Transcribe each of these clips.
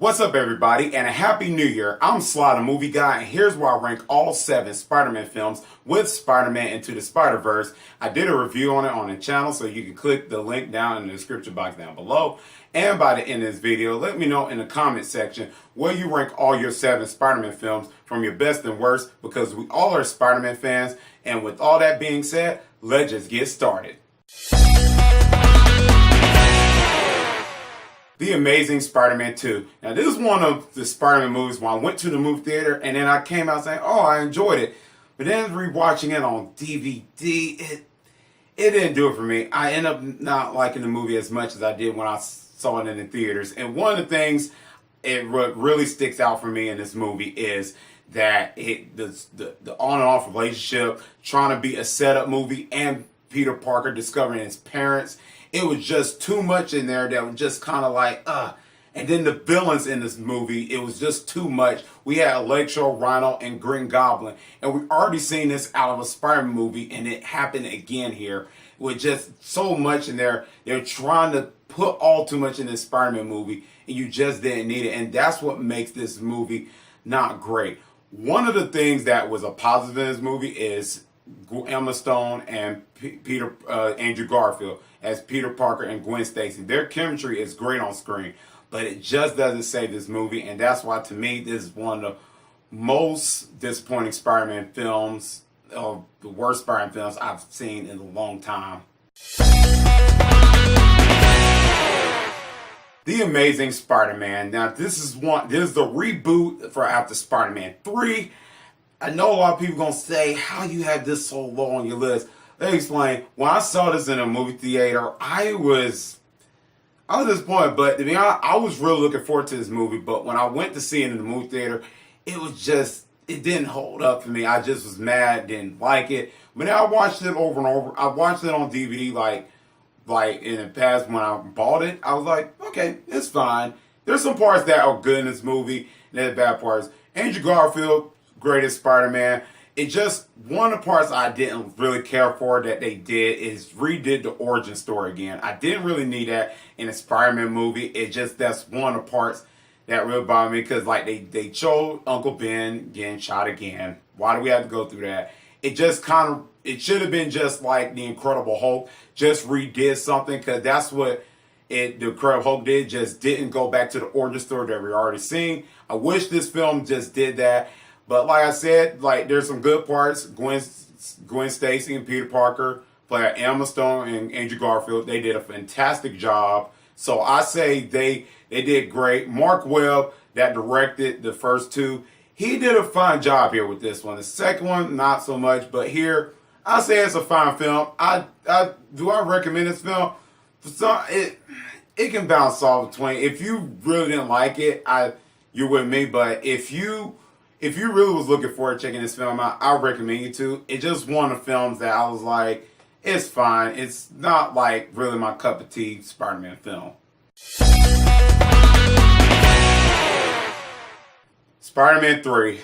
What's up, everybody, and a happy new year. I'm Sly the Movie Guy, and here's where I rank all 7 Spider-Man films with Spider-Man Into the Spider-Verse. I did a review on it on the channel, so you can click the link down in the description box down below. And by the end of this video, let me know in the comment section where you rank all your 7 Spider-Man films from your best and worst, because we all are Spider-Man fans. And with all that being said, let's just get started. The Amazing Spider-Man 2. Now, this is one of the Spider-Man movies when I went to the movie theater and then I came out saying, oh, I enjoyed it. But then rewatching it on DVD, it didn't do it for me. I ended up not liking the movie as much as I did when I saw it in the theaters. And one of the things it really sticks out for me in this movie is that the on and off relationship, trying to be a setup movie, and Peter Parker discovering his parents. It was just too much in there that was just kind of like, And then the villains in this movie, it was just too much. We had Electro, Rhino, and Green Goblin. And we've already seen this out of a Spider-Man movie, and it happened again here. With just so much in there. They're trying to put all too much in this Spider-Man movie, and you just didn't need it. And that's what makes this movie not great. One of the things that was a positive in this movie is Emma Stone and Andrew Garfield as Peter Parker and Gwen Stacy. Their chemistry is great on screen, but it just doesn't save this movie, and that's why, to me, this is one of the most disappointing Spider-Man films, or the worst Spider-Man films I've seen in a long time. The Amazing Spider-Man. Now, this is the reboot for after Spider-Man 3. I know a lot of people gonna say, how you have this so low on your list? Let me explain. When I saw this in a movie theater, I was disappointed, but to be honest, I was really looking forward to this movie. But when I went to see it in the movie theater, it didn't hold up for me. I just was mad, didn't like it. But then I watched it over and over. I watched it on DVD like in the past when I bought it. I was like, okay, it's fine. There's some parts that are good in this movie, and there's bad parts. Andrew Garfield, greatest Spider-Man. It just, one of the parts I didn't really care for that they did is redid the origin story again. I didn't really need that in a Spider-Man movie. That's one of the parts that really bothered me, because like they showed Uncle Ben getting shot again. Why do we have to go through that? It should have been just like the Incredible Hulk, just redid something, because that's what the Incredible Hulk did, just didn't go back to the origin story that we already seen. I wish this film just did that. But like I said, like there's some good parts. Gwen Stacy and Peter Parker play Emma Stone and Andrew Garfield. They did a fantastic job. So I say they did great. Marc Webb, that directed the first 2, he did a fine job here with this one. The second one, not so much. But here, I say it's a fine film. Do I recommend this film? For some, it can bounce off between. If you really didn't like it, you're with me. But if you really was looking forward to checking this film out, I recommend you to. It's just one of the films that I was like, it's fine. It's not like really my cup of tea Spider-Man film. Spider-Man 3.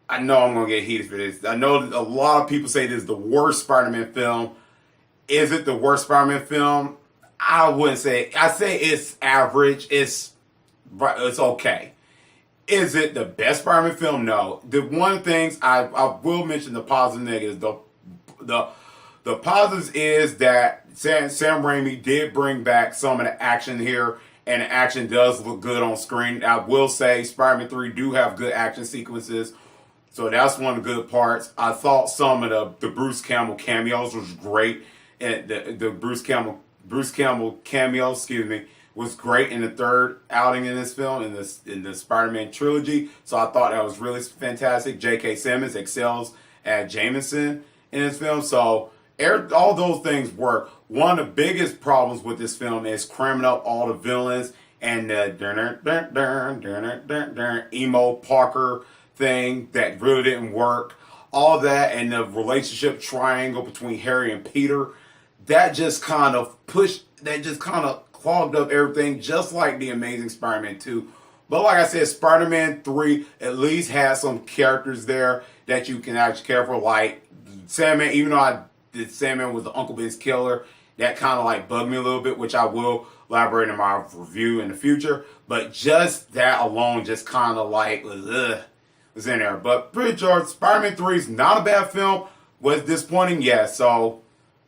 I know I'm going to get heated for this. I know a lot of people say this is the worst Spider-Man film. Is it the worst Spider-Man film? I wouldn't say. I say it's average. It's okay. Is it the best Spider-Man film? No. The one things I will mention the positive and negatives. The positives is that Sam Raimi did bring back some of the action here, and the action does look good on screen. I will say Spider-Man 3 do have good action sequences, so that's one of the good parts. I thought some of the Bruce Campbell cameos was great, and the Bruce Campbell cameo, was great in the third outing in this film, in the Spider-Man trilogy. So I thought that was really fantastic. J.K. Simmons excels at Jameson in this film. So all those things work. One of the biggest problems with this film is cramming up all the villains and the emo Parker thing that really didn't work. All that, and the relationship triangle between Harry and Peter, that just kind of clogged up everything, just like The Amazing Spider-Man 2. But like I said, Spider-Man 3 at least has some characters there that you can actually care for, like Sandman. Even though Sandman was the Uncle Ben's killer, that kind of like bugged me a little bit, which I will elaborate in my review in the future. But just that alone just kind of like was in there. But pretty sure Spider-Man 3 is not a bad film. Was disappointing? Yes. So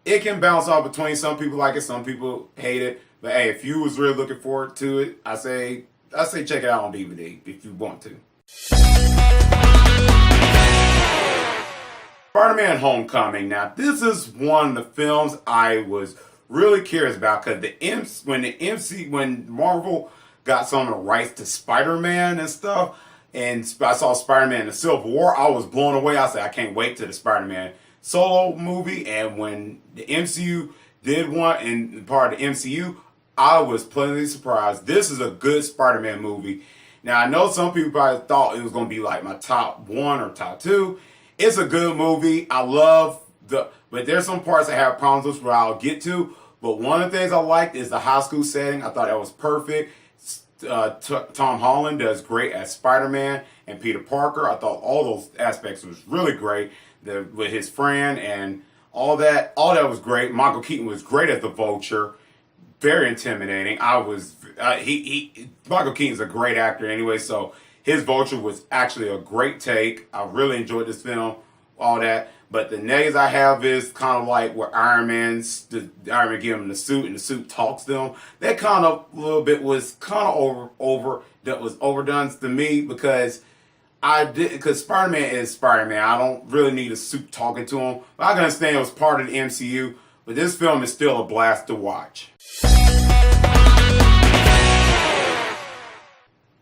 it can bounce off between some people like it, some people hate it. But hey, if you was really looking forward to it, I say check it out on DVD if you want to. Spider-Man Homecoming. Now, this is one of the films I was really curious about because when Marvel got some of the rights to Spider-Man and stuff, and I saw Spider-Man in the Civil War, I was blown away. I said, I can't wait to the Spider-Man solo movie. And when the MCU did one and part of the MCU, I was pleasantly surprised. This is a good Spider-Man movie. Now, I know some people probably thought it was going to be like my top 1 or top 2. It's a good movie. I love but there's some parts I have problems with where I'll get to. But one of the things I liked is the high school setting. I thought that was perfect. Tom Holland does great as Spider-Man and Peter Parker. I thought all those aspects was really great. With his friend and all that was great. Michael Keaton was great as the Vulture. Very intimidating. Michael Keaton's a great actor anyway, so his Vulture was actually a great take. I really enjoyed this film, all that. But the negatives I have is kind of like where Iron Man give him the suit and the suit talks to him. That kind of little bit was kind of overdone to me because Spider-Man is Spider-Man. I don't really need a suit talking to him. But I can understand it was part of the MCU, but this film is still a blast to watch.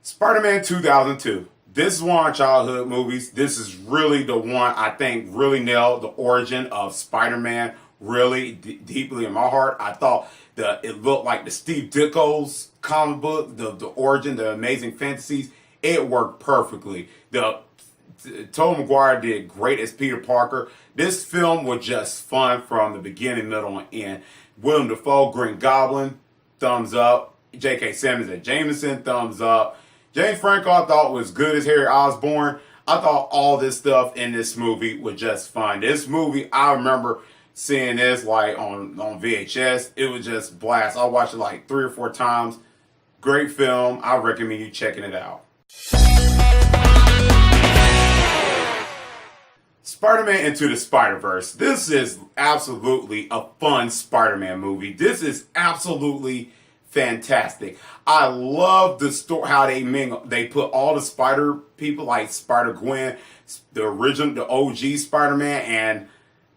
Spider-Man 2002. This is one of our childhood movies. This is really the one I think really nailed the origin of Spider-Man really deeply in my heart. I thought it looked like the Steve Ditko's comic book, the origin, the Amazing Fantasies. It worked perfectly. Tobey Maguire did great as Peter Parker. This film was just fun from the beginning, middle, and end. Willem Dafoe, Green Goblin, thumbs up. J.K. Simmons and Jameson, thumbs up. James Franco, I thought was good as Harry Osborn. I thought all this stuff in this movie was just fun. This movie, I remember seeing this like on VHS. It was just blast. I watched it like 3 or 4 times. Great film. I recommend you checking it out. Spider-Man Into the Spider-Verse. This is absolutely a fun Spider-Man movie. This is absolutely fantastic. I love the story, how they put all the Spider people like Spider-Gwen, the original, the OG Spider-Man, and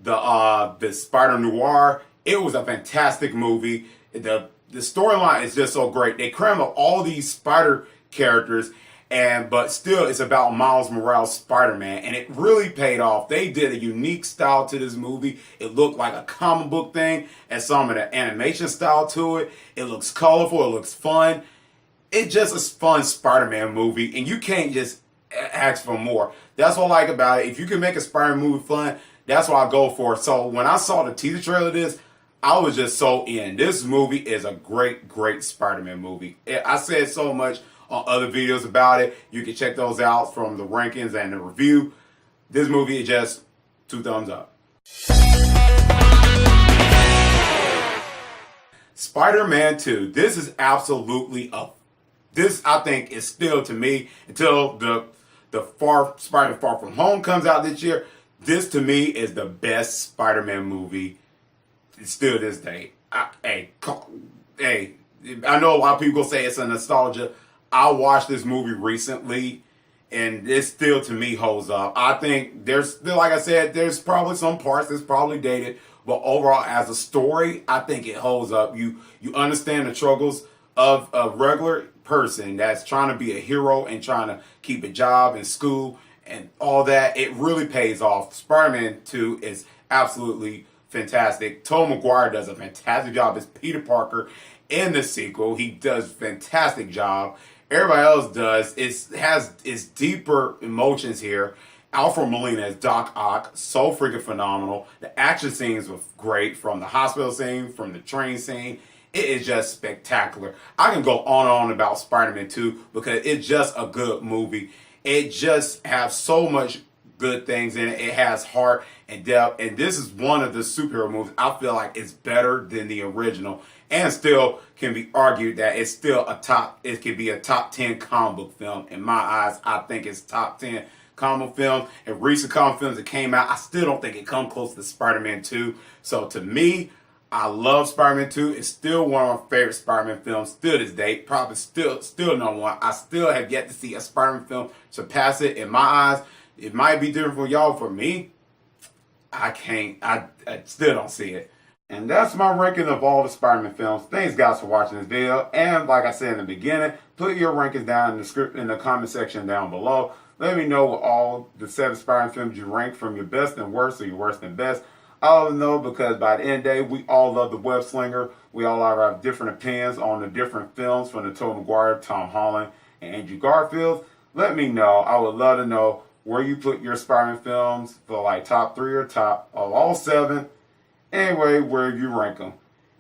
the Spider-Noir. It was a fantastic movie. The storyline is just so great. They cram up all these Spider characters, but still it's about Miles Morales' Spider-Man, and it really paid off. They did a unique style to this movie. It looked like a comic book thing and some of the animation style to it. It looks colorful, it looks fun. It's just a fun Spider-Man movie, and you can't just ask for more. That's what I like about it. If you can make a Spider-Man movie fun, that's what I go for. So when I saw the teaser trailer of this, I was just so in. This movie is a great, great Spider-Man movie. I said so much on other videos about it. You can check those out from the rankings and the review. This movie is just 2 thumbs up. Spider-Man 2. This is absolutely this I think is still to me until the Spider-Man Far From Home comes out this year. This to me is the best Spider-Man movie still this day. I know a lot of people say it's a nostalgia. I watched this movie recently, and it still, to me, holds up. I think like I said, there's probably some parts that's probably dated, but overall, as a story, I think it holds up. You understand the struggles of a regular person that's trying to be a hero and trying to keep a job in school and all that. It really pays off. Spider-Man 2 is absolutely fantastic. Tobey Maguire does a fantastic job as Peter Parker in the sequel. He does a fantastic job. Everybody else does. It's deeper emotions here. Alfred Molina as Doc Ock, so freaking phenomenal. The action scenes were great, from the hospital scene, from the train scene. It is just spectacular. I can go on and on about Spider-Man 2 because it's just a good movie. It just has so much good things in it. It has heart and depth. And this is one of the superhero movies I feel like it's better than the original. And still can be argued that it's still it could be a top 10 comic book film. In my eyes, I think it's top 10 comic book films. And recent comic films that came out, I still don't think it come close to Spider-Man 2. So to me, I love Spider-Man 2. It's still one of my favorite Spider-Man films still this day. Probably still number one. I still have yet to see a Spider-Man film surpass it. In my eyes, it might be different for y'all. For me, I can't. I still don't see it. And that's my ranking of all the Spider-Man films. Thanks guys for watching this video. And like I said in the beginning, put your rankings down in the comment section down below. Let me know what all the 7 Spider-Man films you rank from your best and worst or your worst and best. I'll know because by the end of the day, we all love the web slinger. We all have different opinions on the different films from the Tobey Maguire, Tom Holland, and Andrew Garfield. Let me know. I would love to know where you put your Spider-Man films for like top 3 or top of all 7. Anyway, where you rank them.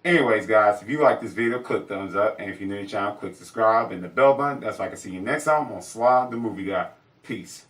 Anyways, guys, if you like this video, click thumbs up. And if you're new to the channel, click subscribe and the bell button. That's so I can see you next time on Slide the Movie Guy. Peace.